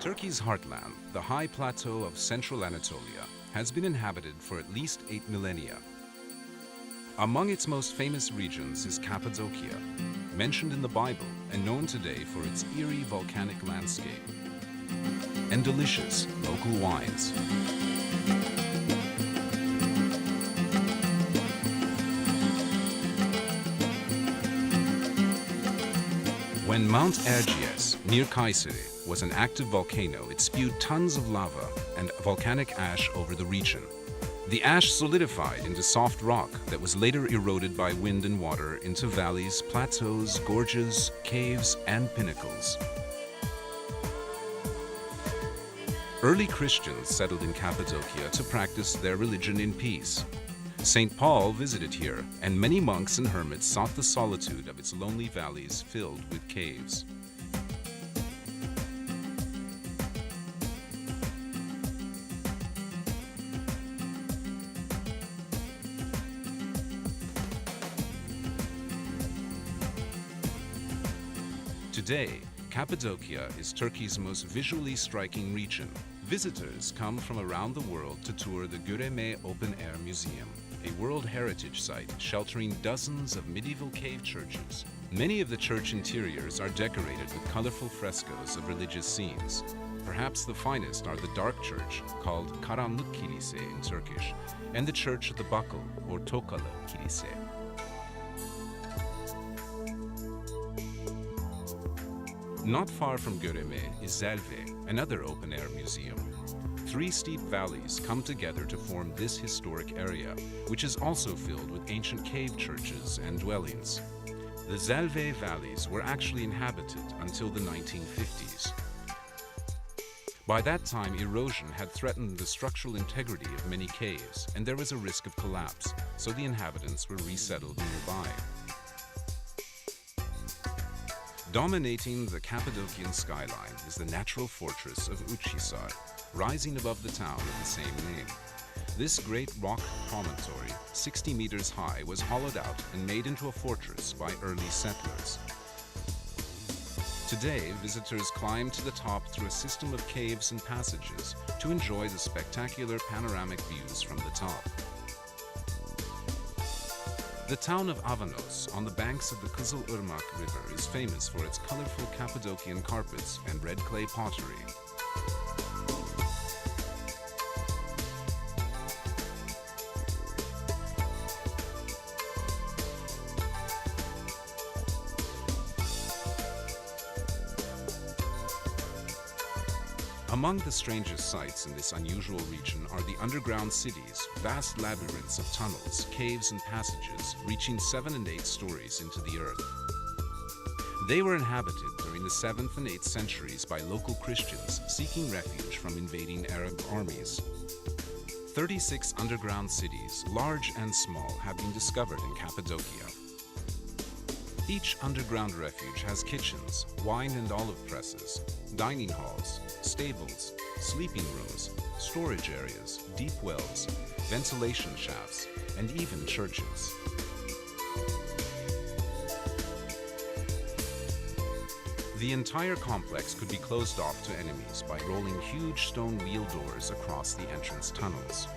Turkey's heartland, the high plateau of central Anatolia, has been inhabited for at least 8 millennia. Among its most famous regions is Cappadocia, mentioned in the Bible and known today for its eerie volcanic landscape and delicious local wines. When Mount Erciyes, near Kayseri, was an active volcano, it spewed tons of lava and volcanic ash over the region. The ash solidified into soft rock that was later eroded by wind and water into valleys, plateaus, gorges, caves, and pinnacles. Early Christians settled in Cappadocia to practice their religion in peace. St. Paul visited here, and many monks and hermits sought the solitude of its lonely valleys filled with caves. Today, Cappadocia is Turkey's most visually striking region. Visitors come from around the world to tour the Göreme Open Air Museum, a World Heritage Site sheltering dozens of medieval cave churches. Many of the church interiors are decorated with colorful frescoes of religious scenes. Perhaps the finest are the dark church, called Karanlık Kilise in Turkish, and the church of the Buckle, or Tokalı Kilise. Not far from Göreme is Zelve, another open-air museum. 3 steep valleys come together to form this historic area, which is also filled with ancient cave churches and dwellings. The Zelve valleys were actually inhabited until the 1950s. By that time, erosion had threatened the structural integrity of many caves, and there was a risk of collapse, so the inhabitants were resettled nearby. Dominating the Cappadocian skyline is the natural fortress of Uçhisar, rising above the town of the same name. This great rock promontory, 60 meters high, was hollowed out and made into a fortress by early settlers. Today, visitors climb to the top through a system of caves and passages to enjoy the spectacular panoramic views from the top. The town of Avanos, on the banks of the Kızılırmak River, is famous for its colorful Cappadocian carpets and red clay pottery. Among the strangest sights in this unusual region are the underground cities, vast labyrinths of tunnels, caves, and passages reaching 7 and 8 stories into the earth. They were inhabited during the 7th and 8th centuries by local Christians seeking refuge from invading Arab armies. 36 underground cities, large and small, have been discovered in Cappadocia. Each underground refuge has kitchens, wine and olive presses, dining halls, stables, sleeping rooms, storage areas, deep wells, ventilation shafts, and even churches. The entire complex could be closed off to enemies by rolling huge stone wheel doors across the entrance tunnels.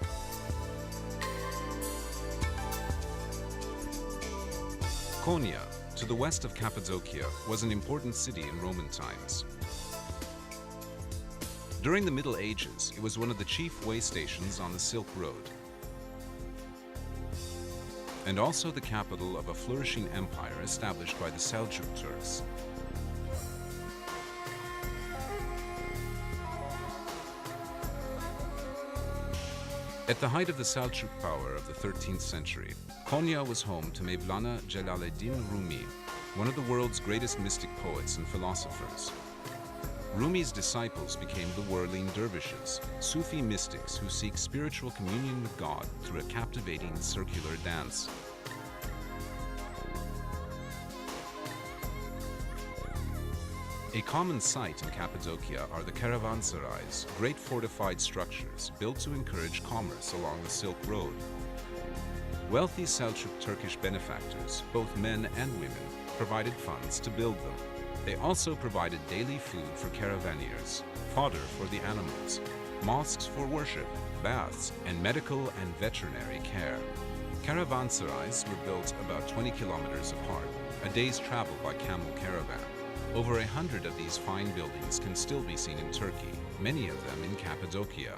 Konya, to the west of Cappadocia, was an important city in Roman times. During the Middle Ages, it was one of the chief way stations on the Silk Road, and also the capital of a flourishing empire established by the Seljuk Turks. At the height of the Seljuk power of the 13th century, Konya was home to Mevlana Celaleddin Rumi, one of the world's greatest mystic poets and philosophers. Rumi's disciples became the whirling dervishes, Sufi mystics who seek spiritual communion with God through a captivating circular dance. A common sight in Cappadocia are the caravanserais, great fortified structures built to encourage commerce along the Silk Road. Wealthy Seljuk Turkish benefactors, both men and women, provided funds to build them. They also provided daily food for caravaneers, fodder for the animals, mosques for worship, baths, and medical and veterinary care. Caravanserais were built about 20 kilometers apart, a day's travel by camel caravan. Over 100 of these fine buildings can still be seen in Turkey, many of them in Cappadocia.